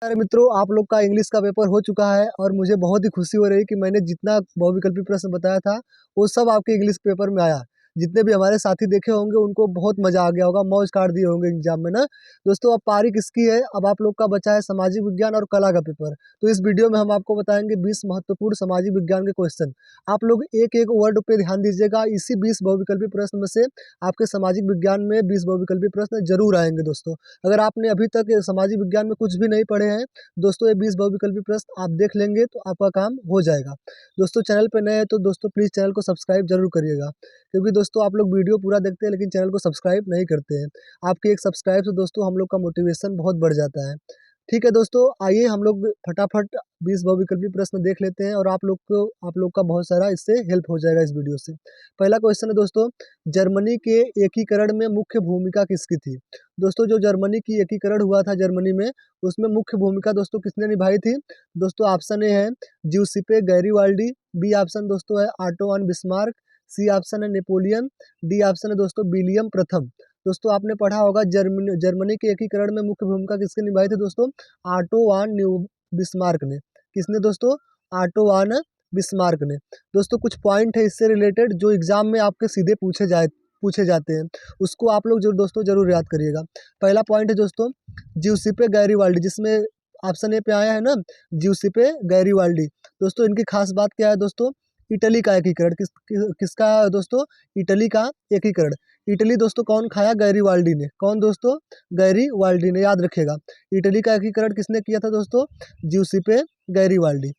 अरे मित्रों, आप लोग का इंग्लिश का पेपर हो चुका है और मुझे बहुत ही खुशी हो रही है कि मैंने जितना बहुविकल्पी प्रश्न बताया था वो सब आपके इंग्लिश पेपर में आया। जितने भी हमारे साथी देखे होंगे उनको बहुत मजा आ गया होगा, मौज काट दिए होंगे एग्जाम में ना। दोस्तों, अब पारी किसकी है? अब आप लोग का बचा है सामाजिक विज्ञान और कला का पेपर। तो इस वीडियो में हम आपको बताएंगे 20 महत्वपूर्ण सामाजिक विज्ञान के क्वेश्चन। आप लोग एक एक वर्ड पे ध्यान दीजिएगा। इसी 20 बहुविकल्पी प्रश्न में से आपके सामाजिक विज्ञान में 20 बहुविकल्पी प्रश्न जरूर आएंगे। दोस्तों, अगर आपने अभी तक सामाजिक विज्ञान में कुछ भी नहीं पढ़े हैं दोस्तों, ये 20 बहुविकल्पी प्रश्न आप देख लेंगे तो आपका काम हो जाएगा। दोस्तों, चैनल पे नए हैं तो दोस्तों प्लीज़ चैनल को सब्सक्राइब जरूर करिएगा, क्योंकि दोस्तों आप लोग वीडियो पूरा देखते हैं लेकिन चैनल को सब्सक्राइब नहीं करते हैं। आपके एक सब्सक्राइब से दोस्तों हम लोग का मोटिवेशन बहुत बढ़ जाता है। ठीक है दोस्तों, आइए हम लोग फटाफट 20 बहुविकल्पी प्रश्न देख लेते हैं और आप लोग का बहुत सारा इससे हेल्प हो जाएगा इस वीडियो से। पहला क्वेश्चन है दोस्तों, जर्मनी के एकीकरण में मुख्य भूमिका किसकी थी? दोस्तों, जो जर्मनी की एकीकरण हुआ था जर्मनी में, उसमें मुख्य भूमिका दोस्तों किसने निभाई थी? दोस्तों, ऑप्शन ए है ज्यूसिपे गैरीवाल्डी, बी ऑप्शन दोस्तों है Otto von Bismarck, C option है नेपोलियन, डी ऑप्शन है दोस्तों विलियम प्रथम। दोस्तों, आपने पढ़ा होगा जर्मनी जर्मनी के एकीकरण में मुख्य भूमिका किसने निभाई थी? दोस्तों, ऑटो वन न्यू बिस्मार्क ने। किसने दोस्तों? ऑटो वन बिस्मार्क ने। दोस्तों, कुछ पॉइंट है इससे रिलेटेड जो एग्जाम में आपके सीधे पूछे जाते हैं, उसको आप लोग जो दोस्तों जरूर याद करिएगा। पहला पॉइंट है दोस्तों ज्यूसिपे गैरीवाल्डी, जिसमें ऑप्शन ए पे आया है ना, ज्यूसिपे गैरीवाल्डी। दोस्तों, इनकी खास बात क्या है दोस्तों? इटली का एकीकरण। किसका है दोस्तों? इटली का एकीकरण। इटली दोस्तों कौन खाया? गैरीवाल्डी ने। कौन दोस्तों? गैरीवाल्डी ने, याद रखिएगा। इटली का एकीकरण किसने किया था दोस्तों? ज्यूसिपे गैरीवाल्डी।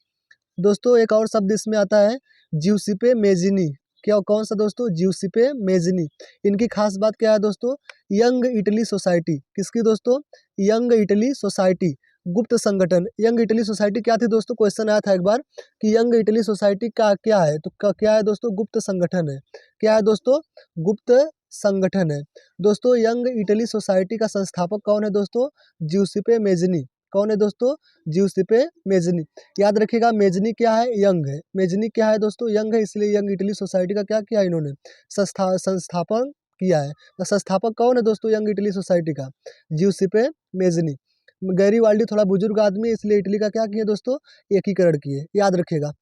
दोस्तों, एक और शब्द इसमें आता है ज्यूसिपे मेजिनी। क्या कौन सा दोस्तों? ज्यूसिपे मेजिनी। इनकी खास बात क्या है दोस्तों? Young Italy society. किसकी दोस्तों? यंग इटली सोसाइटी, गुप्त संगठन। यंग इटली सोसाइटी क्या थी दोस्तों? क्वेश्चन आया था एक बार कि यंग इटली सोसाइटी का क्या है, तो क्या है दोस्तों? गुप्त संगठन है। क्या है दोस्तों? गुप्त संगठन है। दोस्तों, यंग इटली सोसाइटी का संस्थापक कौन है दोस्तों? ज्यूसिपे मेजिनी। कौन है दोस्तों? ज्यूसिपे मेजिनी। याद रखिएगा, मेजनी क्या है? यंग है। मेजनी क्या है दोस्तों? यंग है, इसलिए यंग इटली सोसाइटी का क्या किया इन्होंने? संस्थापन किया है। तो संस्थापक कौन है दोस्तों यंग इटली सोसाइटी का? ज्यूसिपे मेजनी। गैरीवाल्डी थोड़ा बुजुर्ग आदमी है, इसलिए इटली का क्या किए दोस्तों? एकीकरण किए, याद रखिएगा।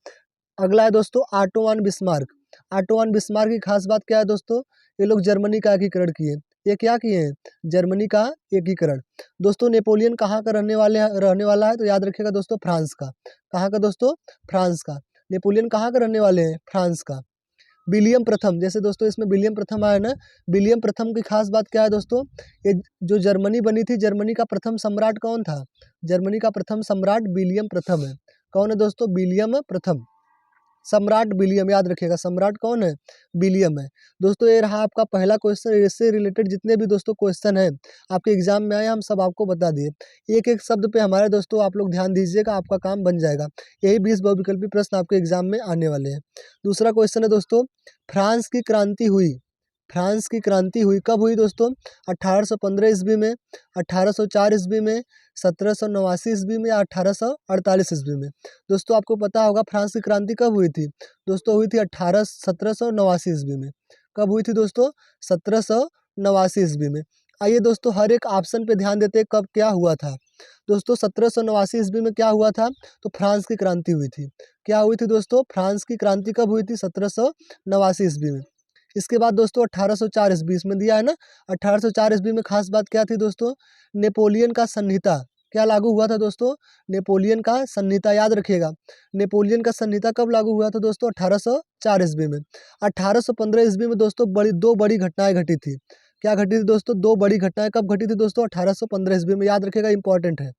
अगला है दोस्तों auto von Bismarck. Auto von Bismarck की खास बात क्या है दोस्तों? ये लोग जर्मनी का एकीकरण किए। ये क्या किए हैं? जर्मनी का एकीकरण। दोस्तों, नेपोलियन कहाँ का रहने वाला है? तो याद रखिएगा दोस्तों, फ्रांस का। कहाँ का दोस्तों? फ्रांस का। नेपोलियन कहाँ का रहने वाले हैं? फ्रांस का। विलियम प्रथम, जैसे दोस्तों इसमें विलियम प्रथम आया ना, विलियम प्रथम की खास बात क्या है दोस्तों? ये जो जर्मनी बनी थी, जर्मनी का प्रथम सम्राट कौन था? जर्मनी का प्रथम सम्राट विलियम प्रथम है। कौन है दोस्तों? विलियम प्रथम। सम्राट विलियम, याद रखिएगा, सम्राट कौन है? विलियम है। दोस्तों, ये रहा आपका पहला क्वेश्चन। इससे रिलेटेड जितने भी दोस्तों क्वेश्चन हैं आपके एग्जाम में आए, हम सब आपको बता दिए। एक एक शब्द पे हमारे दोस्तों आप लोग ध्यान दीजिएगा, आपका काम बन जाएगा। यही 20 बहुविकल्पी प्रश्न आपके एग्जाम में आने वाले हैं। दूसरा क्वेश्चन है दोस्तों, फ्रांस की क्रांति हुई। फ्रांस की क्रांति हुई कब हुई दोस्तों? 1815 ईस्वी में, 1804 ईस्वी में, 1789 ईस्वी में या 1848 ईस्वी में? दोस्तों, आपको पता होगा फ्रांस की क्रांति कब हुई थी? दोस्तों, हुई थी 1789 ईस्वी में। कब हुई थी दोस्तों? 1789 ईस्वी में। आइए दोस्तों, हर एक ऑप्शन पे ध्यान देते हैं, कब क्या हुआ था। दोस्तों, 1789 ईस्वी में क्या हुआ था? तो फ्रांस की क्रांति हुई थी। क्या हुई थी दोस्तों? फ्रांस की क्रांति कब हुई थी? 1789 ईस्वी में। इसके बाद दोस्तों 1804 ईस्वी, इसमें दिया है ना, 1804 ईस्वी में खास बात क्या थी दोस्तों? नेपोलियन का संहिता क्या लागू हुआ था दोस्तों? नेपोलियन का संहिता, याद रखिएगा। नेपोलियन का संहिता कब लागू हुआ था दोस्तों? 1804 ईस्वी में। 1815 ईस्वी में दोस्तों दो बड़ी घटनाएं घटी थी। क्या घटी थी दोस्तों? दो बड़ी घटनाएं कब घटी थी दोस्तों? 1815 ईस्वी में, याद रखिएगा, इंपॉर्टेंट है।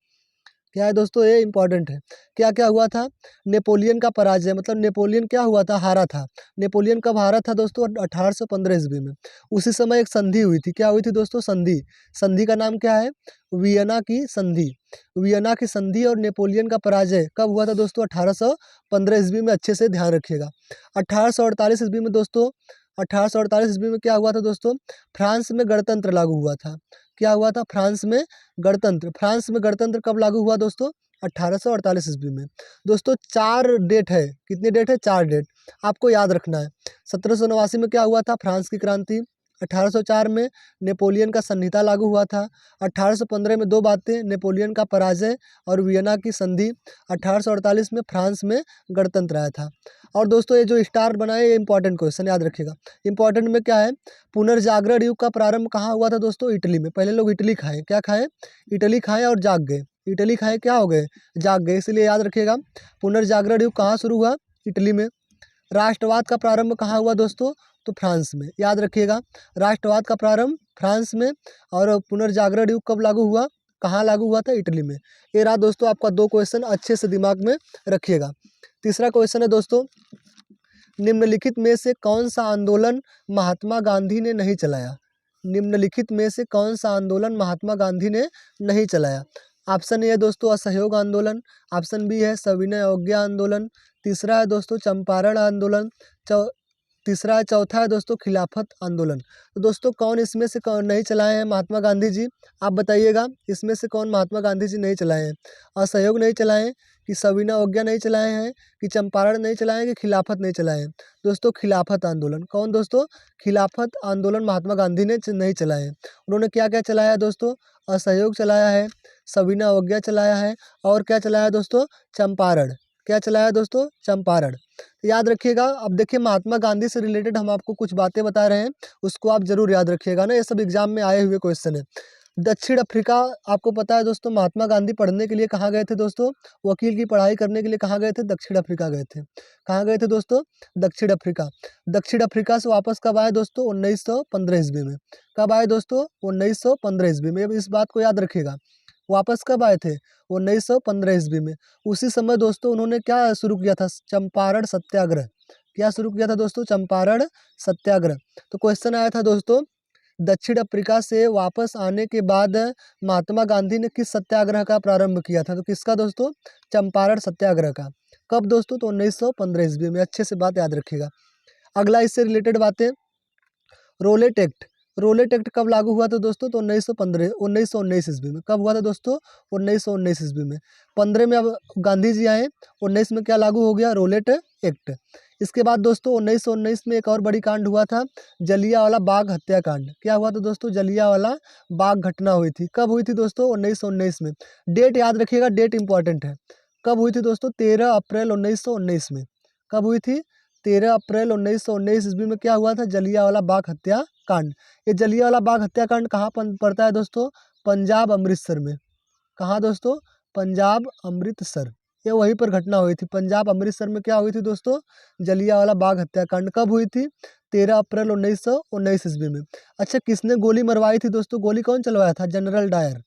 क्या है दोस्तों? ये इंपॉर्टेंट है। क्या क्या हुआ था? नेपोलियन का पराजय, मतलब नेपोलियन क्या हुआ था? हारा था। नेपोलियन कब हारा था दोस्तों? 1815 ईस्वी में। उसी समय एक संधि हुई थी। क्या हुई थी दोस्तों? संधि। संधि का नाम क्या है? वियना की संधि। वियना की संधि और नेपोलियन का पराजय कब हुआ था दोस्तों? 1815 ईस्वी में। अच्छे से ध्यान रखिएगा। 1848 ईस्वी में दोस्तों, 1848 ईस्वी में क्या हुआ था दोस्तों? फ्रांस में गणतंत्र लागू हुआ था। क्या हुआ था? फ्रांस में गणतंत्र। फ्रांस में गणतंत्र कब लागू हुआ दोस्तों? 1848 ईस्वी में। दोस्तों, 4 डेट है। कितनी डेट है? 4 डेट आपको याद रखना है। 1789 में क्या हुआ था? फ्रांस की क्रांति। 1804 में नेपोलियन का संहिता लागू हुआ था। 1815 में 2 बातें, नेपोलियन का पराजय और वियना की संधि। 1848 में फ्रांस में गणतंत्र आया था। और दोस्तों ये जो स्टार बनाए ये इंपॉर्टेंट क्वेश्चन याद रखिएगा। इंपॉर्टेंट में क्या है, पुनर्जागरण युग का प्रारंभ कहाँ हुआ था दोस्तों? इटली में। पहले लोग इटली खाए, क्या खाए? इटली खाए और जाग गए। इटली खाए, क्या हो गए? जाग गए। इसलिए याद रखिएगा पुनर्जागरण युग कहाँ शुरू हुआ? इटली में। राष्ट्रवाद का प्रारंभ कहाँ हुआ दोस्तों? तो फ्रांस में। याद रखिएगा राष्ट्रवाद का प्रारंभ फ्रांस में और पुनर्जागरण युग कब लागू हुआ? कहाँ लागू हुआ था? इटली में। ये रहा दोस्तों आपका 2 क्वेश्चन, अच्छे से दिमाग में रखिएगा। तीसरा क्वेश्चन है दोस्तों, निम्नलिखित में से कौन सा आंदोलन महात्मा गांधी ने नहीं चलाया? निम्नलिखित में से कौन सा आंदोलन महात्मा गांधी ने नहीं चलाया? ऑप्शन ए है दोस्तों असहयोग आंदोलन, ऑप्शन बी है सविनय अवज्ञा आंदोलन, तीसरा है दोस्तों चंपारण आंदोलन, चौथा है दोस्तों खिलाफत आंदोलन। तो दोस्तों कौन इसमें से कौन नहीं चलाए हैं महात्मा गांधी जी? आप बताइएगा इसमें से कौन महात्मा गांधी जी नहीं चलाए हैं? असहयोग नहीं चलाए हैं, कि सविनय अवज्ञा नहीं चलाए हैं, कि चंपारण नहीं चलाए हैं, कि खिलाफत नहीं चलाए हैं? दोस्तों खिलाफत आंदोलन। कौन दोस्तों? खिलाफत आंदोलन महात्मा गांधी ने नहीं चलाए हैं। उन्होंने क्या क्या चलाया है दोस्तों? असहयोग चलाया है, सविनय अवज्ञा चलाया है और क्या चलाया है दोस्तों? चंपारण। क्या चलाया है दोस्तों? चंपारण। याद रखिएगा। अब देखिए महात्मा गांधी से रिलेटेड हम आपको कुछ बातें बता रहे हैं, उसको आप जरूर याद रखिएगा ना, ये सब एग्जाम में आए हुए क्वेश्चन है। दक्षिण अफ्रीका, आपको पता है दोस्तों महात्मा गांधी पढ़ने के लिए कहाँ गए थे दोस्तों? वकील की पढ़ाई करने के लिए कहाँ गए थे? दक्षिण अफ्रीका गए थे। कहाँ गए थे दोस्तों? दक्षिण अफ्रीका। दक्षिण अफ्रीका से वापस कब आए दोस्तों? 1915 ईस्वी में। कब आए दोस्तों? 1915 ईस्वी में। अब इस बात को याद रखिएगा, वापस कब आए थे? 1915 ईस्वी में। उसी समय दोस्तों उन्होंने क्या शुरू किया था? चंपारण सत्याग्रह। क्या शुरू किया था दोस्तों? चंपारण सत्याग्रह। तो क्वेश्चन आया था दोस्तों, दक्षिण अफ्रीका से वापस आने के बाद महात्मा गांधी ने किस सत्याग्रह का प्रारंभ किया था? तो किसका दोस्तों? चंपारण सत्याग्रह का। कब दोस्तों? तो 1915 ईस्वी में। अच्छे से बात याद रखिएगा। अगला इससे रिलेटेड बातें, रोलेट एक्ट। रोलेट एक्ट कब लागू हुआ था दोस्तों? तो 1919 ईस्वी में। कब हुआ था दोस्तों? 1919 ईस्वी में। 15 में अब गांधी जी आए, 19 में क्या लागू हो गया? Rowlatt Act. इसके बाद दोस्तों 1919 में एक और बड़ी कांड हुआ था, जलियांवाला बाग हत्याकांड। क्या हुआ था दोस्तों? जलियांवाला बाग घटना हुई थी। कब हुई थी दोस्तों? 1919 में। डेट याद रखिएगा, डेट इंपॉर्टेंट है। कब हुई थी दोस्तों? 13 अप्रैल 1919 में। कब हुई थी? 13 अप्रैल 1919 ईस्वी में क्या हुआ था? जलियांवाला बाग हत्याकांड। ये जलियांवाला बाग हत्याकांड कहाँ पड़ता है दोस्तों? पंजाब अमृतसर में। कहाँ दोस्तों? पंजाब अमृतसर। ये वहीं पर घटना हुई थी, पंजाब अमृतसर में। क्या हुई थी दोस्तों? जलियांवाला बाग हत्याकांड। कब हुई थी? 13 अप्रैल 1919 ईस्वी में। अच्छा, किसने गोली मरवाई थी दोस्तों? गोली कौन चलवाया था? General Dyer.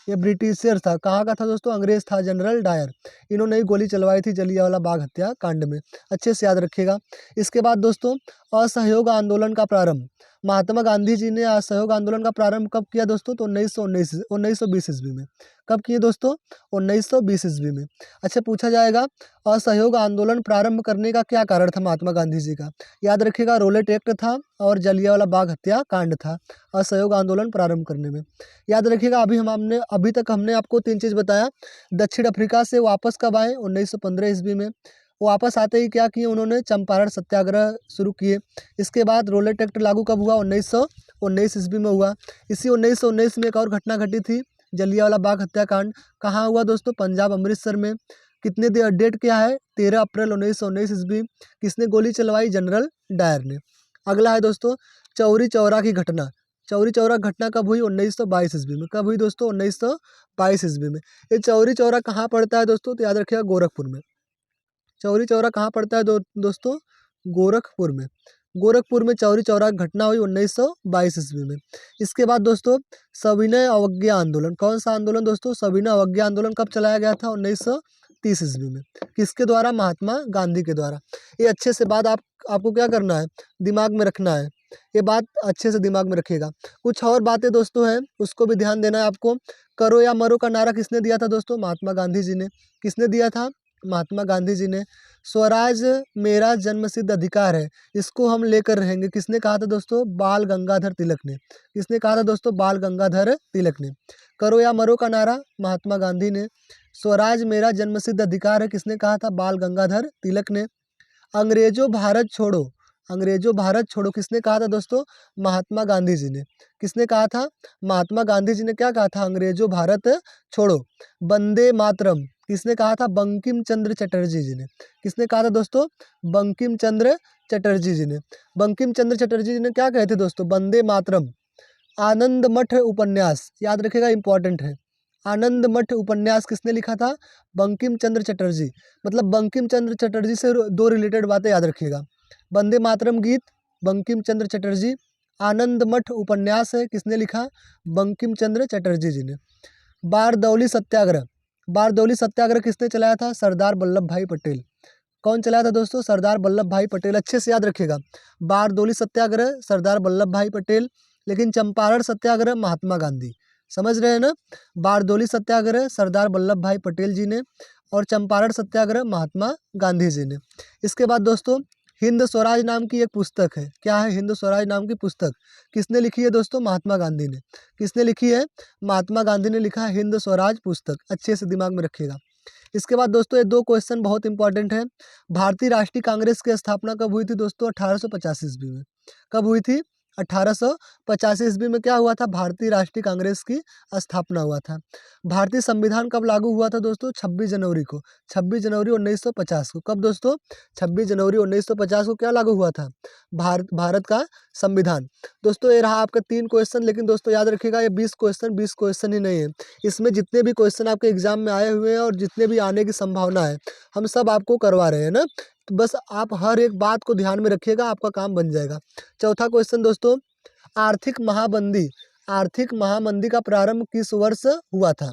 ये ब्रिटिशर था। कहाँ का था दोस्तों? अंग्रेज था, जनरल डायर। इन्होंने ही गोली चलवाई थी जलियांवाला बाग हत्याकांड में। अच्छे से याद रखिएगा। इसके बाद दोस्तों असहयोग आंदोलन का प्रारंभ, महात्मा गांधी जी ने असहयोग आंदोलन का प्रारंभ कब किया दोस्तों? तो 1920 ईस्वी में। कब किए दोस्तों? 1920 ईस्वी में। अच्छा, पूछा जाएगा असहयोग आंदोलन प्रारंभ करने का क्या कारण था महात्मा गांधी जी का? याद रखिएगा रोलेट एक्ट था और जलियांवाला बाग हत्याकांड था असहयोग आंदोलन प्रारंभ करने में। याद रखिएगा अभी तक हमने आपको 3 चीज़ बताया। दक्षिण अफ्रीका से वापस कब आए? 1915 ईस्वी में। वापस आते ही क्या किए उन्होंने? चंपारण सत्याग्रह शुरू किए। इसके बाद रोलेट एक्ट लागू कब हुआ? 1919 ईस्वी में हुआ। इसी 1919 में एक और घटना घटी थी, जलियांवाला बाग हत्याकांड। कहाँ हुआ दोस्तों? पंजाब अमृतसर में। कितने डेट क्या है? 13 अप्रैल 1919 ईस्वी। किसने गोली चलवाई? जनरल डायर ने। अगला है दोस्तों चौरी चौरा की घटना। चौरी चौरा घटना कब हुई? 1922 ईस्वी में। कब हुई दोस्तों? 1922 ईस्वी में। ये चौरी चौरा कहाँ पड़ता है दोस्तों? तो याद रखिएगा गोरखपुर में। चौरी चौरा कहाँ पड़ता है दोस्तों? गोरखपुर में। गोरखपुर में चौरी चौरा घटना हुई 1922 ईस्वी में। इसके बाद दोस्तों सविनय अवज्ञा आंदोलन। कौन सा आंदोलन दोस्तों? सविनय अवज्ञा आंदोलन कब चलाया गया था? 1930 ईस्वी में। किसके द्वारा? महात्मा गांधी के द्वारा। ये अच्छे से बात आपको क्या करना है? दिमाग में रखना है। ये बात अच्छे से दिमाग में रखिएगा। कुछ और बातें दोस्तों हैं, उसको भी ध्यान देना है आपको। करो या मरो का नारा किसने दिया था दोस्तों? महात्मा गांधी जी ने। किसने दिया था? महात्मा गांधी जी ने। स्वराज मेरा जन्मसिद्ध अधिकार है, इसको हम लेकर रहेंगे। किसने कहा था दोस्तों? बाल गंगाधर तिलक ने। किसने कहा था दोस्तों? बाल गंगाधर तिलक ने। करो या मरो का नारा महात्मा गांधी ने। स्वराज मेरा जन्मसिद्ध अधिकार है, किसने कहा था? बाल गंगाधर तिलक ने। अंग्रेजों भारत छोड़ो, अंग्रेजों भारत छोड़ो किसने कहा था दोस्तों? महात्मा गांधी जी ने। किसने कहा था? महात्मा गांधी जी ने क्या कहा था? अंग्रेजों भारत छोड़ो। वंदे मातरम किसने कहा था? बंकिम चंद्र चटर्जी जी ने। किसने कहा था दोस्तों? बंकिम चंद्र चटर्जी जी ने। बंकिम चंद्र चटर्जी जी ने क्या कहे थे दोस्तों? वंदे मातरम। आनंद मठ उपन्यास याद रखिएगा, इंपॉर्टेंट है। आनंद मठ उपन्यास किसने लिखा था? बंकिम चंद्र चटर्जी। मतलब बंकिम चंद्र चटर्जी से दो रिलेटेड बातें याद रखिएगा। वंदे मातरम गीत बंकिम चंद्र चटर्जी, आनंद मठ उपन्यास है किसने लिखा? बंकिम चंद्र चटर्जी जी ने। बारदौली सत्याग्रह, बारदौली सत्याग्रह किसने चलाया था? सरदार वल्लभ भाई पटेल। कौन चलाया था दोस्तों? सरदार वल्लभ भाई पटेल। अच्छे से याद रखिएगा, बारदौली सत्याग्रह सरदार वल्लभ भाई पटेल, लेकिन चंपारण सत्याग्रह महात्मा गांधी। समझ रहे हैं ना? बारदौली सत्याग्रह सरदार वल्लभ भाई पटेल जी ने और चंपारण सत्याग्रह महात्मा गांधी जी ने। इसके बाद दोस्तों हिंद स्वराज नाम की एक पुस्तक है। क्या है? हिंद स्वराज नाम की पुस्तक किसने लिखी है दोस्तों? महात्मा गांधी ने। किसने लिखी है? महात्मा गांधी ने लिखा है हिंद स्वराज पुस्तक। अच्छे से दिमाग में रखिएगा। इसके बाद दोस्तों ये दो क्वेश्चन बहुत इंपॉर्टेंट है। भारतीय राष्ट्रीय कांग्रेस की स्थापना कब हुई थी दोस्तों? 1885 ईस्वी में। कब हुई थी? 1885 ईस्वी में क्या हुआ था? भारतीय राष्ट्रीय कांग्रेस की स्थापना हुआ था। भारतीय संविधान कब लागू हुआ था दोस्तों? 26 जनवरी को। 26 जनवरी 1950 को। कब दोस्तों? 26 जनवरी 1950 को क्या लागू हुआ था? भारत का संविधान। दोस्तों ये रहा आपका 3 क्वेश्चन, लेकिन दोस्तों याद रखिएगा ये 20 क्वेश्चन ही नहीं है। इसमें जितने भी क्वेश्चन आपके एग्जाम में आए हुए हैं और जितने भी आने की संभावना है, हम सब आपको करवा रहे हैं ना। तो बस आप हर एक बात को ध्यान में रखिएगा, आपका काम बन जाएगा। चौथा क्वेश्चन दोस्तों, आर्थिक महामंदी, आर्थिक महामंदी का प्रारंभ किस वर्ष हुआ था?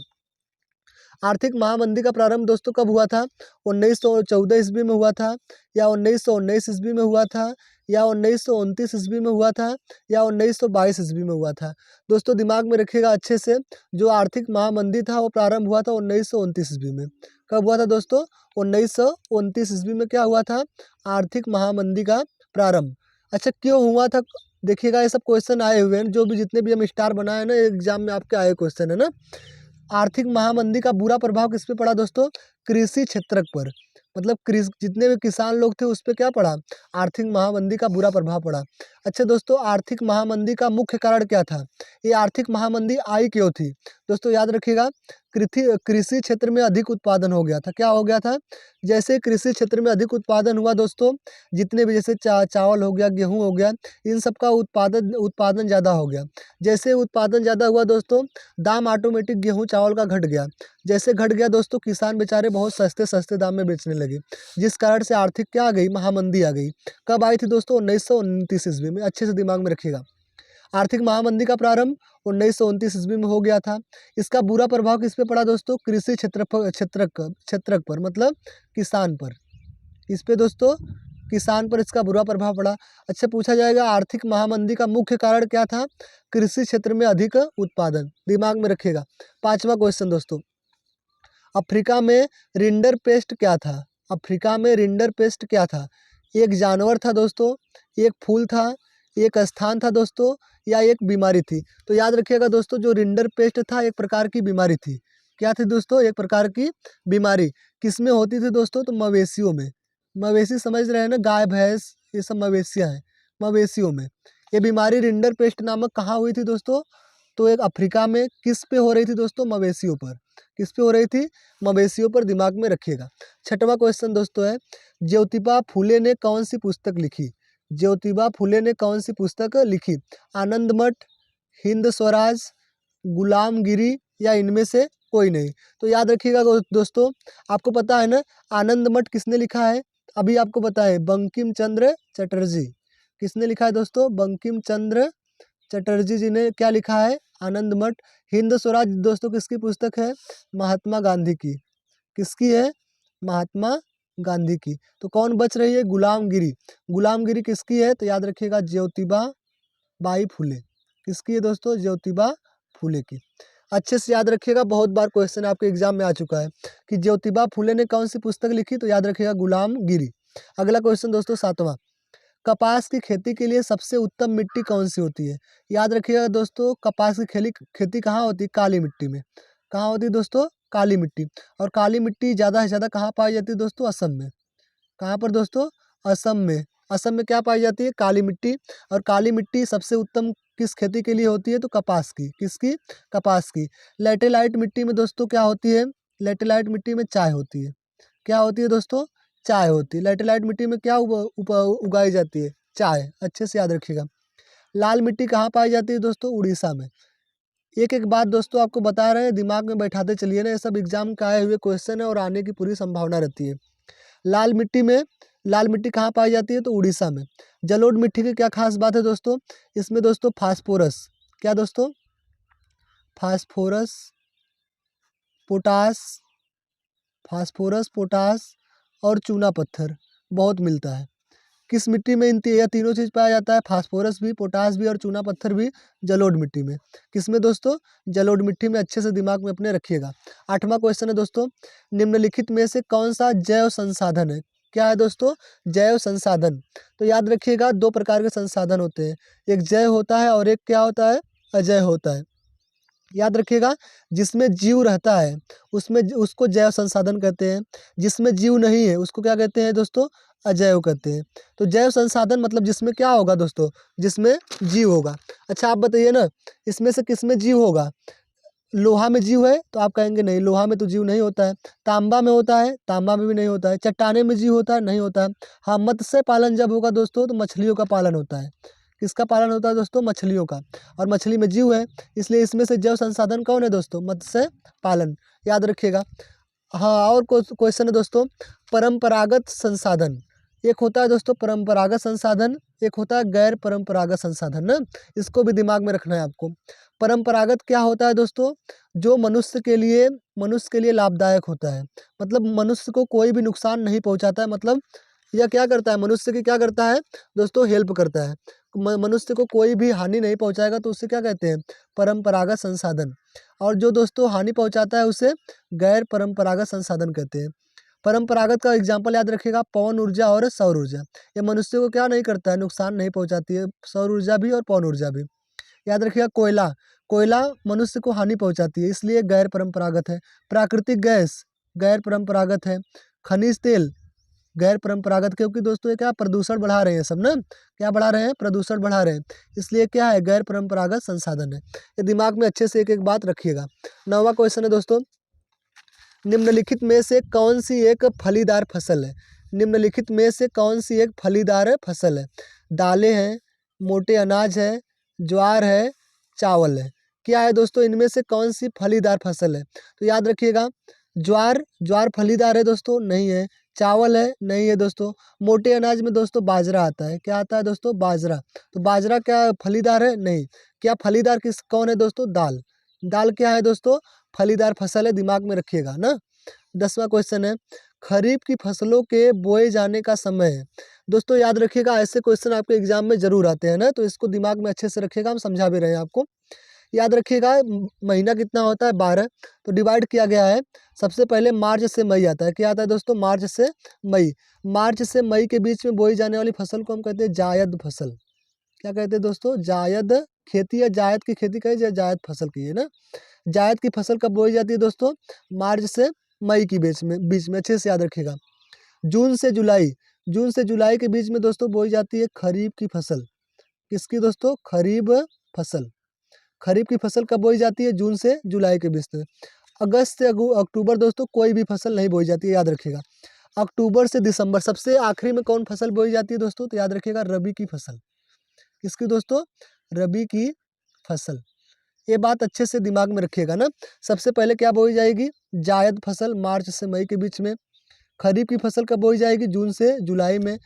आर्थिक महामंदी का प्रारंभ दोस्तों कब हुआ था? 1914 ईस्वी में हुआ था, या 1919 ईस्वी में हुआ था, या 1929 ईस्वी में हुआ था, या 1922 ईस्वी में हुआ था? दोस्तों दिमाग में रखिएगा अच्छे से, जो आर्थिक महामंदी था वो प्रारंभ हुआ था 1929 ईस्वी में। कब हुआ था दोस्तों? 1929 ईस्वी में क्या हुआ था? आर्थिक महामंदी का प्रारंभ। अच्छा क्यों हुआ था? देखिएगा ये सब क्वेश्चन आए हुए हैं, जो भी जितने भी हम स्टार बनाए हैं ना, एग्जाम में आपके आए क्वेश्चन है ना। आर्थिक महामंदी का बुरा प्रभाव किस पे पड़ा दोस्तों? कृषि क्षेत्र पर। मतलब कृषि जितने भी किसान लोग थे उस पे क्या पड़ा? आर्थिक महामंदी का बुरा प्रभाव पड़ा। अच्छा दोस्तों आर्थिक महामंदी का मुख्य कारण क्या था? ये आर्थिक महामंदी आई क्यों थी? दोस्तों याद रखिएगा, कृषि क्षेत्र में अधिक उत्पादन हो गया था। क्या हो गया था? जैसे कृषि क्षेत्र में अधिक उत्पादन हुआ दोस्तों, जितने भी जैसे चावल हो गया, गेहूँ हो गया, इन सब का उत्पादन ज़्यादा हो गया। जैसे उत्पादन ज़्यादा हुआ दोस्तों, दाम ऑटोमेटिक गेहूँ चावल का घट गया। जैसे घट गया दोस्तों, किसान बेचारे बहुत सस्ते सस्ते दाम में बेचने लगे, जिस कारण से आर्थिक क्या आ गई? महामंदी आ गई। कब आई थी दोस्तों? 1929 ईस्वी में। अच्छे से दिमाग में रखिएगा, आर्थिक महामंदी का प्रारंभ 1929 ईस्वी में हो गया था। इसका बुरा प्रभाव किस पे पड़ा दोस्तों? कृषि क्षेत्रक पर, मतलब किसान पर। इस पे दोस्तों किसान पर इसका बुरा प्रभाव पड़ा। अच्छा पूछा जाएगा आर्थिक महामंदी का मुख्य कारण क्या था? कृषि क्षेत्र में अधिक उत्पादन। दिमाग में रखिएगा। 5वां क्वेश्चन दोस्तों, अफ्रीका में रिंडर पेस्ट क्या था? अफ्रीका में रिंडर पेस्ट क्या था? एक जानवर था दोस्तों, एक फूल था, एक स्थान था दोस्तों, या एक बीमारी थी? तो याद रखिएगा दोस्तों, जो रिंडर पेस्ट था एक प्रकार की बीमारी थी। क्या थी दोस्तों? एक प्रकार की बीमारी। किस में होती थी दोस्तों? तो मवेशियों में। मवेशी समझ रहे हैं ना, गाय भैंस ये सब मवेशियाँ हैं, मवेशियों में। ये बीमारी रिंडर पेस्ट नामक कहाँ हुई थी दोस्तों? तो एक अफ्रीका में। किस पे हो रही थी दोस्तों? मवेशियों पर। किस पे हो रही थी? मवेशियों पर। दिमाग में रखिएगा। 6वां क्वेश्चन दोस्तों है, ज्योतिबा फुले ने कौन सी पुस्तक लिखी? ज्योतिबा फुले ने कौन सी पुस्तक लिखी? आनंद मठ, हिंद स्वराज, गुलामगिरी, या इनमें से कोई नहीं? तो याद रखिएगा दोस्तों, आपको पता है ना आनंद मठ किसने लिखा है? अभी आपको पता है, बंकिम चंद्र चटर्जी। किसने लिखा है दोस्तों? बंकिम चंद्र चटर्जी जी ने क्या लिखा है? आनंद मठ। हिंद स्वराज दोस्तों किसकी पुस्तक है? महात्मा गांधी की। किसकी है? महात्मा गांधी की। तो कौन बच रही है? गुलामगिरी। गुलामगिरी किसकी है? तो याद रखिएगा ज्योतिबा बाई फुले। किसकी है दोस्तों? ज्योतिबा फुले की। अच्छे से याद रखिएगा, बहुत बार क्वेश्चन आपके एग्जाम में आ चुका है कि ज्योतिबा फुले ने कौन सी पुस्तक लिखी? तो याद रखिएगा गुलामगिरी। अगला क्वेश्चन दोस्तों 7वां, कपास की खेती के लिए सबसे उत्तम मिट्टी कौन सी होती है? याद रखिएगा दोस्तों, कपास की खेती कहाँ होती है? काली मिट्टी में। कहाँ होती है दोस्तों? काली मिट्टी। और काली मिट्टी ज़्यादा से ज़्यादा कहाँ पाई जाती है दोस्तों? असम में। कहाँ पर दोस्तों? असम में। असम में क्या पाई जाती है? काली मिट्टी। और काली मिट्टी सबसे उत्तम किस खेती के लिए होती है? तो कपास की। किसकी? कपास की। लैटेलाइट मिट्टी में दोस्तों क्या होती है? लैटेलाइट मिट्टी में चाय होती है। क्या होती है दोस्तों? चाय होती है। लैटेलाइट मिट्टी में क्या उगाई जाती है? चाय। अच्छे से याद रखिएगा। लाल मिट्टी कहाँ पाई जाती है दोस्तों? उड़ीसा में। एक एक बात दोस्तों आपको बता रहे हैं, दिमाग में बैठाते चलिए ना, ये सब एग्जाम का आए हुए क्वेश्चन है और आने की पूरी संभावना रहती है। लाल मिट्टी में, लाल मिट्टी कहाँ पाई जाती है? तो उड़ीसा में। जलोढ़ मिट्टी की क्या खास बात है दोस्तों? इसमें दोस्तों फास्फोरस, क्या दोस्तों? फास्फोरस, पोटास, फास्फोरस, पोटास और चूना पत्थर बहुत मिलता है। किस मिट्टी में यह तीनों चीज़ पाया जाता है? फास्फोरस भी, पोटास भी और चूना पत्थर भी जलोढ़ मिट्टी में। किसमें दोस्तों? जलोढ़ मिट्टी में। अच्छे से दिमाग में अपने रखिएगा। 8वां क्वेश्चन है दोस्तों, निम्नलिखित में से कौन सा जैव संसाधन है? क्या है दोस्तों? जैव संसाधन। तो याद रखिएगा 2 प्रकार के संसाधन होते हैं, एक जैव होता है और एक क्या होता है? अजैव होता है। याद रखिएगा, जिसमें जीव रहता है उसमें उसको जैव संसाधन कहते हैं, जिसमें जीव नहीं है उसको क्या कहते हैं दोस्तों? अजैव कहते हैं। तो जैव संसाधन मतलब जिसमें क्या होगा दोस्तों? जिसमें जीव होगा। अच्छा आप बताइए ना, इसमें से किसमें जीव होगा? लोहा में जीव है? तो आप कहेंगे नहीं, लोहा में तो जीव नहीं होता है। तांबा में होता है? तांबा में भी नहीं होता है। चट्टाने में जीव होता है? नहीं होता है। हाँ, मत्स्य पालन जब होगा दोस्तों तो मछलियों का पालन होता है। किसका पालन होता है दोस्तों? मछलियों का। और मछली में जीव है, इसलिए इसमें से जैव संसाधन कौन है दोस्तों? मत्स्य पालन। याद रखिएगा। हाँ, और क्वेश्चन है दोस्तों, परंपरागत संसाधन। एक होता है दोस्तों परंपरागत संसाधन, एक होता है गैर परंपरागत संसाधन ना, इसको भी दिमाग में रखना है आपको। परंपरागत क्या होता है दोस्तों? जो मनुष्य के लिए लाभदायक होता है, मतलब मनुष्य को कोई भी नुकसान नहीं पहुंचाता है। मतलब यह क्या करता है? मनुष्य की क्या करता है दोस्तों? हेल्प करता है। मनुष्य को कोई भी हानि नहीं पहुंचाएगा तो उसे क्या कहते हैं? परंपरागत संसाधन। और जो दोस्तों हानि पहुंचाता है उसे गैर परंपरागत संसाधन कहते हैं। परंपरागत का एग्जाम्पल याद रखिएगा, पवन ऊर्जा और सौर ऊर्जा। ये मनुष्य को क्या नहीं करता है? नुकसान नहीं पहुंचाती है, सौर ऊर्जा भी और पवन ऊर्जा भी। याद रखिएगा, कोयला, कोयला मनुष्य को हानि पहुंचाती है, इसलिए गैर परंपरागत है। प्राकृतिक गैस गैर परंपरागत है। खनिज तेल गैर परंपरागत, क्योंकि दोस्तों ये क्या प्रदूषण बढ़ा रहे हैं सब ना, क्या बढ़ा रहे हैं? प्रदूषण बढ़ा रहे हैं, इसलिए क्या है? गैर परंपरागत संसाधन है। ये दिमाग में अच्छे से एक एक बात रखिएगा। 9वां क्वेश्चन है दोस्तों, निम्नलिखित में से कौन सी एक फलीदार फसल है? निम्नलिखित में से कौन सी एक फलीदार फसल है? दालें हैं, मोटे अनाज है, ज्वार है, चावल है। क्या है दोस्तों? इनमें से कौन सी फलीदार फसल है? तो याद रखिएगा, ज्वार फलीदार है दोस्तों? नहीं है। चावल है? नहीं है दोस्तों। मोटे अनाज में दोस्तों बाजरा आता है। क्या आता है दोस्तों? बाजरा। तो बाजरा क्या फलीदार है? नहीं। क्या फलीदार कौन है दोस्तों? दाल। दाल क्या है दोस्तों? फलीदार फसल है, दिमाग में रखिएगा ना। 10वां क्वेश्चन है, खरीफ की फसलों के बोए जाने का समय है। दोस्तों याद रखिएगा, ऐसे क्वेश्चन आपके एग्जाम में जरूर आते हैं ना, तो इसको दिमाग में अच्छे से रखिएगा, हम समझा भी रहे हैं आपको। याद रखिएगा, महीना कितना होता है? 12। तो डिवाइड किया गया है। सबसे पहले मार्च से मई आता है। क्या आता है दोस्तों? मार्च से मई। मार्च से मई के बीच में बोई जाने वाली फसल को हम कहते हैं जायद फसल। क्या कहते हैं दोस्तों? जायद खेती या जायद की खेती कही जाए, जायद फसल की है ना। जायद की फसल कब बोई जाती है दोस्तों? मार्च से मई की बीच में अच्छे से याद रखिएगा। जून से जुलाई के बीच में दोस्तों बोई जाती है खरीफ की फसल। किसकी दोस्तों? खरीफ फसल। खरीफ की फसल कब बोई जाती है? जून से जुलाई के बीच में। अगस्त से अक्टूबर दोस्तों कोई भी फसल नहीं बोई जाती है, याद रखिएगा। अक्टूबर से दिसंबर सबसे आखिरी में कौन फसल बोई जाती है दोस्तों? तो याद रखिएगा, रबी की फसल। किसकी दोस्तों? रबी की फसल। ये बात अच्छे से दिमाग में रखिएगा ना। सबसे पहले क्या बोई जाएगी? जायद फसल मार्च से मई के बीच में। खरीफ की फसल कब बोई जाएगी? जून से जुलाई में।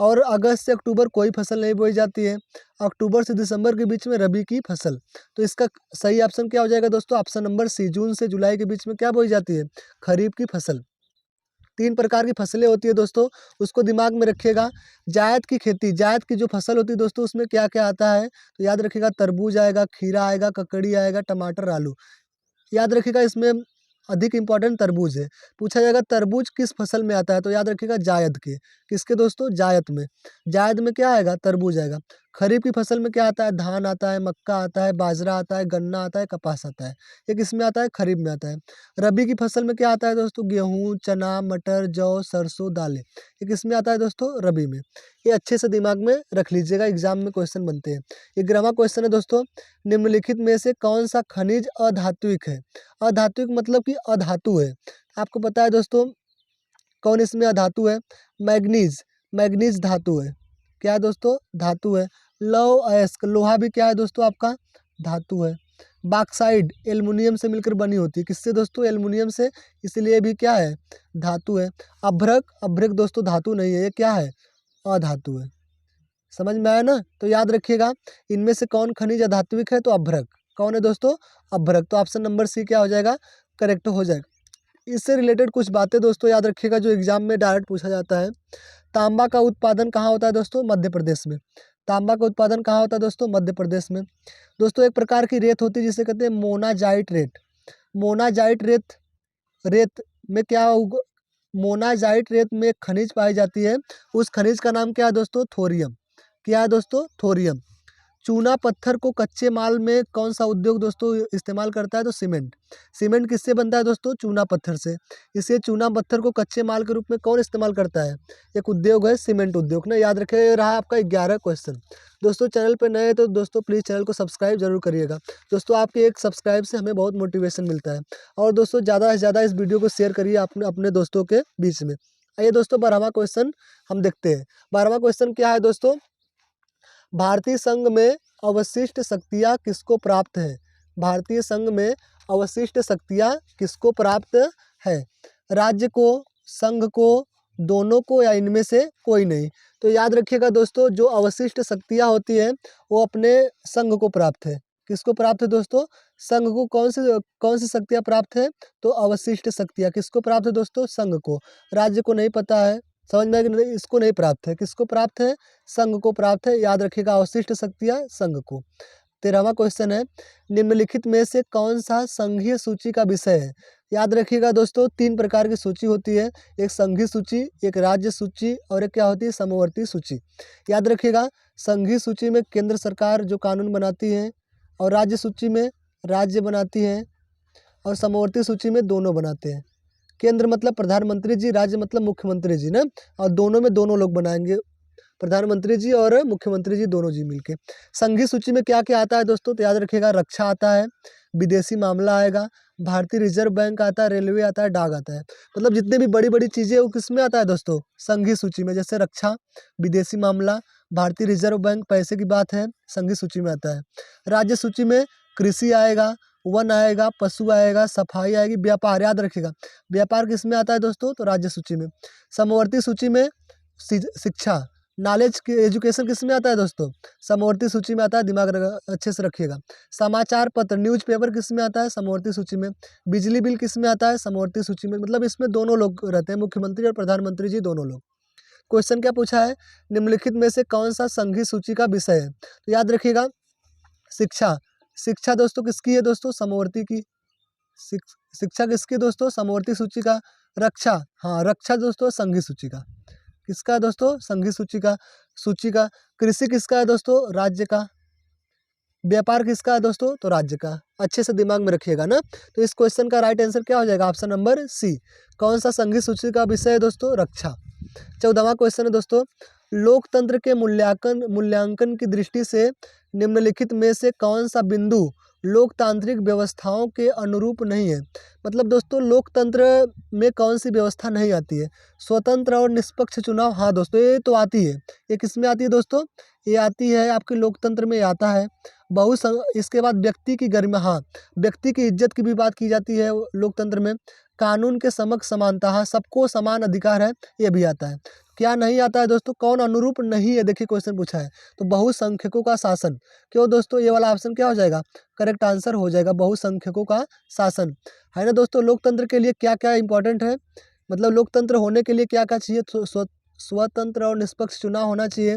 और अगस्त से अक्टूबर कोई फसल नहीं बोई जाती है। अक्टूबर से दिसंबर के बीच में रबी की फसल। तो इसका सही ऑप्शन क्या हो जाएगा दोस्तों? ऑप्शन नंबर सी, जून से जुलाई के बीच में क्या बोई जाती है? खरीफ की फसल। 3 प्रकार की फसलें होती है दोस्तों, उसको दिमाग में रखिएगा। जायद की खेती, जायद की जो फसल होती है दोस्तों, उसमें क्या क्या आता है? तो याद रखिएगा, तरबूज आएगा, खीरा आएगा, ककड़ी आएगा, टमाटर, आलू। याद रखिएगा, इसमें अधिक इंपॉर्टेंट तरबूज है। पूछा जाएगा तरबूज किस फसल में आता है? तो याद रखिएगा जायद के। किसके दोस्तों? जायद में। जायद में क्या आएगा? तरबूज आएगा। खरीफ की फसल में क्या आता है? धान आता है, मक्का आता है, बाजरा आता है, गन्ना आता है, कपास आता है। ये किसमें आता है? खरीफ में आता है। रबी की फसल में क्या आता है दोस्तों? गेहूँ, चना, मटर, जौ, सरसों, दालें। ये किसमें आता है दोस्तों? रबी में। ये अच्छे से दिमाग में रख लीजिएगा, एग्जाम में क्वेश्चन बनते हैं। 11वां क्वेश्चन है दोस्तों, निम्नलिखित में से कौन सा खनिज अधात्विक है? अधात्विक मतलब कि अधातु है। आपको पता है दोस्तों कौन इसमें अधातु है? मैग्नीज। मैग्नीज धातु है। क्या है दोस्तों? धातु है। लौह अयस्क, लोहा भी क्या है दोस्तों? आपका धातु है। बॉक्साइड एल्युमिनियम से मिलकर बनी होती है। किससे दोस्तों? एल्युमिनियम से, इसलिए भी क्या है? धातु है। अभ्रक, अभ्रक दोस्तों धातु नहीं है, ये क्या है? अधातु है। समझ में आया ना? तो याद रखिएगा, इनमें से कौन खनिज अधात्विक है? तो अभ्रक। कौन है दोस्तों? अभ्रक। तो ऑप्शन नंबर सी क्या हो जाएगा? करेक्ट हो जाएगा। इससे रिलेटेड कुछ बातें दोस्तों याद रखिएगा जो एग्जाम में डायरेक्ट पूछा जाता है। तांबा का उत्पादन कहाँ होता है दोस्तों? मध्य प्रदेश में। तांबा का उत्पादन कहाँ होता है दोस्तों? मध्य प्रदेश में। दोस्तों एक प्रकार की रेत होती है जिसे कहते हैं मोनाजाइट रेत। मोनाजाइट रेत, रेत में क्या मोनाजाइट रेत में एक खनिज पाई जाती है। उस खनिज का नाम क्या है दोस्तों? थोरियम। क्या है दोस्तों? थोरियम। चूना पत्थर को कच्चे माल में कौन सा उद्योग दोस्तों इस्तेमाल करता है? तो सीमेंट। सीमेंट किससे बनता है दोस्तों? चूना पत्थर से। इसे चूना पत्थर को कच्चे माल के रूप में कौन इस्तेमाल करता है? एक उद्योग है सीमेंट उद्योग ना, याद रखे। ये रहा आपका 11 क्वेश्चन। दोस्तों चैनल पे नए हैं तो दोस्तों प्लीज़ चैनल को सब्सक्राइब जरूर करिएगा। दोस्तों आपके एक सब्सक्राइब से हमें बहुत मोटिवेशन मिलता है। और दोस्तों ज़्यादा से ज़्यादा इस वीडियो को शेयर करिए अपने दोस्तों के बीच में। आइए दोस्तों 12वां क्वेश्चन हम देखते हैं। 12वां क्वेश्चन क्या है दोस्तों? भारतीय संघ में अवशिष्ट शक्तियाँ किसको प्राप्त है? भारतीय संघ में अवशिष्ट शक्तियाँ किसको प्राप्त है? राज्य को, संघ को, दोनों को, या इनमें से कोई नहीं? तो याद रखिएगा दोस्तों, जो अवशिष्ट शक्तियाँ होती है वो अपने संघ को प्राप्त है। किसको प्राप्त है दोस्तों? संघ को। कौन सी शक्तियाँ प्राप्त है? तो अवशिष्ट शक्तियाँ किसको प्राप्त है दोस्तों? संघ को। राज्य को नहीं पता है, समझ में आया कि नहीं? इसको नहीं प्राप्त है। किसको प्राप्त है? संघ को प्राप्त है। याद रखिएगा, अवशिष्ट शक्तियाँ संघ को। 13वां क्वेश्चन है, निम्नलिखित में से कौन सा संघीय सूची का विषय है? याद रखिएगा दोस्तों, 3 प्रकार की सूची होती है। एक संघीय सूची, एक राज्य सूची और एक क्या होती है? समवर्ती सूची। याद रखिएगा, संघीय सूची में केंद्र सरकार जो कानून बनाती है, और राज्य सूची में राज्य बनाती है, और समवर्ती सूची में दोनों बनाते हैं। केंद्र मतलब प्रधानमंत्री जी, राज्य मतलब मुख्यमंत्री जी ना, और दोनों में दोनों लोग बनाएंगे, प्रधानमंत्री जी और मुख्यमंत्री जी दोनों जी मिलके। संघीय सूची में क्या क्या आता है दोस्तों? तो याद रखिएगा, रक्षा आता है, विदेशी मामला आएगा, भारतीय रिजर्व बैंक आता है, रेलवे आता है, डाक आता है। मतलब जितने भी बड़ी बड़ी चीज़ें वो किस में आता है दोस्तों? संघीय सूची में। जैसे रक्षा, विदेशी मामला, भारतीय रिजर्व बैंक, पैसे की बात है, संघीय सूची में आता है। राज्य सूची में कृषि आएगा, वन आएगा, पशु आएगा, सफाई आएगी, व्यापार। याद रखिएगा, व्यापार किस में आता है दोस्तों? तो राज्य सूची में। समवर्ती सूची में शिक्षा, नॉलेज की एजुकेशन किस में आता है दोस्तों? समवर्ती सूची में आता है। दिमाग अच्छे से रखिएगा। समाचार पत्र, न्यूज़पेपर किस में आता है? समवर्ती सूची में। बिजली बिल किस में आता है? समवर्ती सूची में। मतलब इसमें दोनों लोग रहते हैं, मुख्यमंत्री और प्रधानमंत्री जी दोनों लोग। क्वेश्चन क्या पूछा है? निम्नलिखित में से कौन सा संघीय सूची का विषय है? तो याद रखिएगा, शिक्षा। शिक्षा दोस्तों किसकी है दोस्तों? समवर्ती की। शिक्षा किसकी दोस्तों? समवर्ती सूची का। रक्षा, हाँ रक्षा दोस्तों संघीय सूची का। किसका है दोस्तों? संघीय सूची का। कृषि किसका है दोस्तों? राज्य का। व्यापार किसका है दोस्तों? तो राज्य का। अच्छे से दिमाग में रखिएगा ना। तो इस क्वेश्चन का राइट आंसर क्या हो जाएगा? Option number C. कौन सा संघीय सूची का विषय है दोस्तों? रक्षा। 14वां क्वेश्चन है दोस्तों, लोकतंत्र के मूल्यांकन की दृष्टि से निम्नलिखित में से कौन सा बिंदु लोकतांत्रिक व्यवस्थाओं के अनुरूप नहीं है? मतलब दोस्तों लोकतंत्र में कौन सी व्यवस्था नहीं आती है? स्वतंत्र और निष्पक्ष चुनाव। हाँ दोस्तों ये तो आती है। ये किस में आती है दोस्तों? ये आती है आपके लोकतंत्र में आता है। इसके बाद व्यक्ति की गरिमा, हाँ व्यक्ति की इज्जत की भी बात की जाती है लोकतंत्र में। कानून के समक्ष समानता, हाँ सबको समान अधिकार है, ये भी आता है। क्या नहीं आता है दोस्तों? कौन अनुरूप नहीं है? देखिए क्वेश्चन पूछा है, तो बहुसंख्यकों का शासन। क्यों दोस्तों? ये वाला ऑप्शन क्या हो जाएगा? करेक्ट आंसर हो जाएगा, बहुसंख्यकों का शासन। है ना दोस्तों? लोकतंत्र के लिए क्या क्या इंपॉर्टेंट है? मतलब लोकतंत्र होने के लिए क्या क्या चाहिए? स्वतंत्र और निष्पक्ष चुनाव होना चाहिए,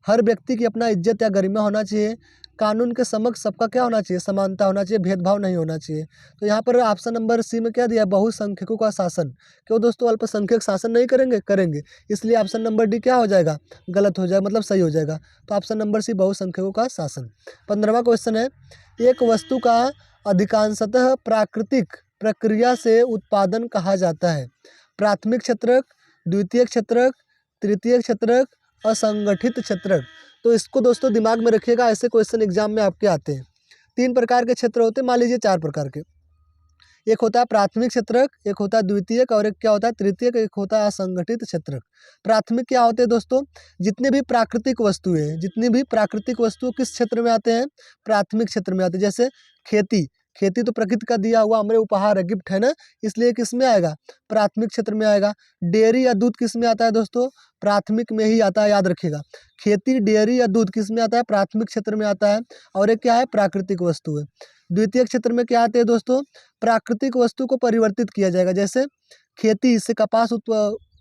हर व्यक्ति की अपना इज्जत या गरिमा होना चाहिए। कानून के समक्ष सबका क्या होना चाहिए, समानता होना चाहिए, भेदभाव नहीं होना चाहिए। तो यहाँ पर ऑप्शन नंबर सी में क्या दिया है, बहुसंख्यकों का शासन। क्यों दोस्तों, अल्पसंख्यक शासन नहीं करेंगे, करेंगे, इसलिए ऑप्शन नंबर डी क्या हो जाएगा, गलत हो जाएगा, मतलब सही हो जाएगा। तो ऑप्शन नंबर सी बहुसंख्यकों का शासन। 15वां क्वेश्चन है, एक वस्तु का अधिकांशतः प्राकृतिक प्रक्रिया से उत्पादन कहा जाता है। प्राथमिक क्षेत्रक, द्वितीयक क्षेत्रक, तृतीयक क्षेत्रक, असंगठित क्षेत्रक। तो इसको दोस्तों दिमाग में रखिएगा, ऐसे क्वेश्चन एग्जाम में आपके आते हैं। 3 प्रकार के क्षेत्र होते हैं, मान लीजिए 4 प्रकार के। एक होता है प्राथमिक क्षेत्रक, एक होता है द्वितीयक और एक क्या होता है तृतीयक, एक होता है असंगठित क्षेत्रक। प्राथमिक क्या होते हैं दोस्तों, जितने भी प्राकृतिक वस्तुएं हैं, जितनी भी प्राकृतिक वस्तु किस क्षेत्र में आते हैं, प्राथमिक क्षेत्र में आते हैं। जैसे खेती, खेती तो प्रकृति का दिया हुआ हमारे उपहार है, गिफ्ट है ना, इसलिए किस में आएगा, प्राथमिक क्षेत्र में आएगा। डेयरी या दूध किस में आता है दोस्तों, प्राथमिक में ही आता है, याद रखिएगा। खेती, डेयरी या दूध किस में आता है, प्राथमिक क्षेत्र में आता है। और एक क्या है, प्राकृतिक वस्तु है। द्वितीय क्षेत्र में क्या आते हैं दोस्तों, प्राकृतिक वस्तु को परिवर्तित किया जाएगा। जैसे खेती से कपास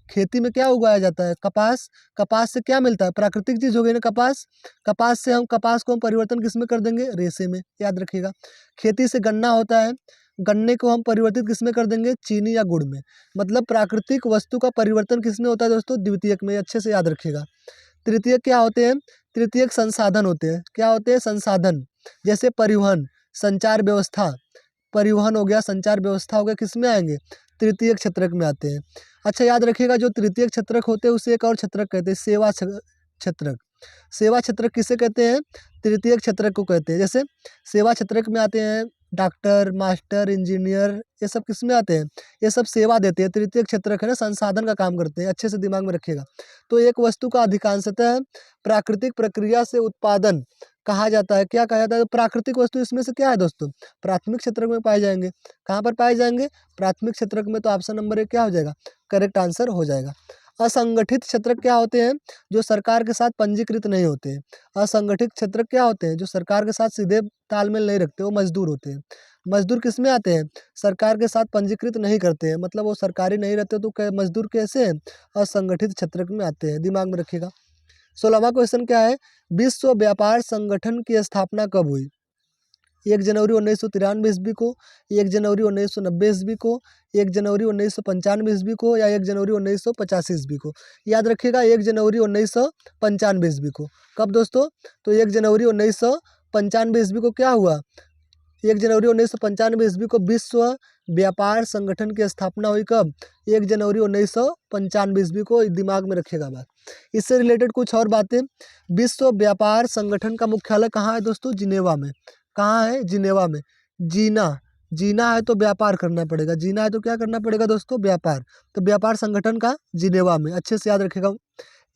खेती में क्या उगाया जाता है, कपास। कपास से क्या मिलता है, प्राकृतिक चीज हो गई ना कपास। कपास से हम कपास को हम परिवर्तन किस में कर देंगे, रेशे में, याद रखिएगा। खेती से गन्ना होता है, गन्ने को हम परिवर्तित किस में कर देंगे, चीनी या गुड़ में। मतलब प्राकृतिक वस्तु का परिवर्तन किस में होता है दोस्तों, द्वितीयक में, अच्छे से याद रखिएगा। तृतीयक क्या होते हैं, तृतीयक संसाधन होते हैं। क्या होते हैं, संसाधन। जैसे परिवहन, संचार व्यवस्था, परिवहन हो गया, संचार व्यवस्था हो गया, किस में आएंगे, तृतीय क्षेत्रक में आते हैं। अच्छा याद रखिएगा, जो तृतीय क्षेत्रक होते हैं उसे एक और क्षेत्रक कहते हैं, सेवा क्षेत्रक। सेवा क्षेत्रक किसे कहते हैं, तृतीय क्षेत्रक को कहते हैं। जैसे सेवा क्षेत्रक में आते हैं डॉक्टर, मास्टर, इंजीनियर, ये सब किस में आते हैं, ये सब सेवा देते हैं। तृतीय क्षेत्रक है ना, संसाधन का काम करते हैं, अच्छे से दिमाग में रखिएगा। तो एक वस्तु का अधिकांशतः प्राकृतिक प्रक्रिया से उत्पादन कहा जाता है। क्या कहा जाता है, तो प्राकृतिक वस्तु इसमें से क्या है दोस्तों, प्राथमिक क्षेत्रक में पाए जाएंगे। कहाँ पर पाए जाएंगे, प्राथमिक क्षेत्रक में। तो ऑप्शन नंबर 1 क्या हो जाएगा, करेक्ट आंसर हो जाएगा। असंगठित क्षेत्रक क्या होते हैं, जो सरकार के साथ पंजीकृत नहीं होते हैं। असंगठित क्षेत्रक क्या होते हैं, जो सरकार के साथ सीधे तालमेल नहीं रखते, वो मजदूर होते हैं। मजदूर किस में आते हैं, सरकार के साथ पंजीकृत नहीं करते हैं, मतलब वो सरकारी नहीं रहते, तो मजदूर कैसे हैं, असंगठित क्षेत्रक में आते हैं, दिमाग में रखिएगा। 16वां क्वेश्चन क्या है, विश्व व्यापार संगठन की स्थापना कब हुई। 1 जनवरी 1993 ईस्वी को, 1 जनवरी 1990 ईस्वी को, 1 जनवरी 1995 ईस्वी को, या 1 जनवरी 1985 ईस्वी को। याद रखिएगा 1 जनवरी 1995 ईस्वी को। कब दोस्तों, तो 1 जनवरी 1995 ईस्वी को क्या हुआ, 1 जनवरी 1995 ईस्वी को विश्व व्यापार संगठन की स्थापना हुई। कब, 1 जनवरी 1995 ईस्वी को, दिमाग में रखिएगा बात। इससे रिलेटेड कुछ और बातें, विश्व व्यापार संगठन का मुख्यालय कहाँ है दोस्तों, जिनेवा में। कहाँ है, जिनेवा में। जीना, जीना है तो व्यापार करना पड़ेगा, जीना है तो क्या करना पड़ेगा दोस्तों, व्यापार। तो व्यापार संगठन का जिनेवा में, अच्छे से याद रखिएगा।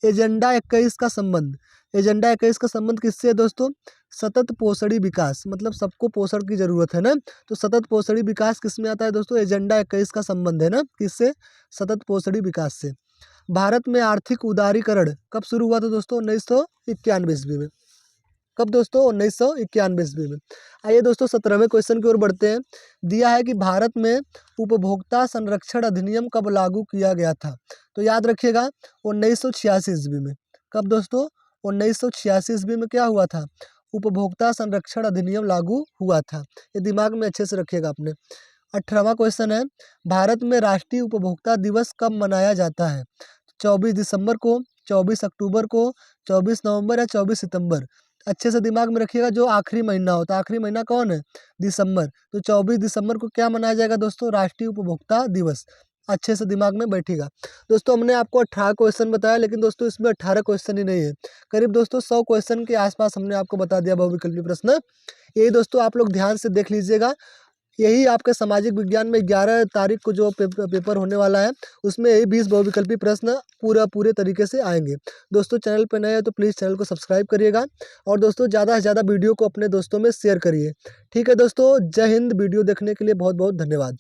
एजेंडा 21 का संबंध, एजेंडा 21 का संबंध किससे है दोस्तों, सतत पोषणी विकास, मतलब सबको पोषण की जरूरत है ना, तो सतत पोषणी विकास किस में आता है दोस्तों, एजेंडा 21 का संबंध है ना, किससे, सतत पोषणी विकास से। भारत में आर्थिक उदारीकरण कब शुरू हुआ था दोस्तों, 1991 ईस्वी में। कब दोस्तों, 1991 ईस्वी में। आइए दोस्तों 17वें क्वेश्चन की ओर बढ़ते हैं। दिया है कि भारत में उपभोक्ता संरक्षण अधिनियम कब लागू किया गया था। तो याद रखिएगा 1986 ईस्वी में। कब दोस्तों, 1986 ईस्वी में क्या हुआ था, उपभोक्ता संरक्षण अधिनियम लागू हुआ था। ये दिमाग में अच्छे से रखिएगा अपने। 18वां क्वेश्चन है, भारत में राष्ट्रीय उपभोक्ता दिवस कब मनाया जाता है। 24 दिसंबर को, 24 अक्टूबर को, 24 नवंबर या 24 सितंबर। अच्छे से दिमाग में रखिएगा, जो आखिरी महीना होता है, आखिरी महीना कौन है, दिसंबर। तो 24 दिसंबर को क्या मनाया जाएगा दोस्तों, राष्ट्रीय उपभोक्ता दिवस। अच्छे से दिमाग में बैठेगा। दोस्तों हमने आपको 18 क्वेश्चन बताया, लेकिन दोस्तों इसमें 18 क्वेश्चन ही नहीं है, करीब दोस्तों 100 क्वेश्चन के आसपास हमने आपको बता दिया बहुविकल्पी प्रश्न। यही दोस्तों आप लोग ध्यान से देख लीजिएगा। यही आपके सामाजिक विज्ञान में 11 तारीख को जो पेपर होने वाला है, उसमें यही 20 बहुविकल्पी प्रश्न पूरे तरीके से आएंगे। दोस्तों चैनल पर नए हैं तो प्लीज़ चैनल को सब्सक्राइब करिएगा, और दोस्तों ज़्यादा से ज़्यादा वीडियो को अपने दोस्तों में शेयर करिए। ठीक है दोस्तों, जय हिंद। वीडियो देखने के लिए बहुत बहुत धन्यवाद।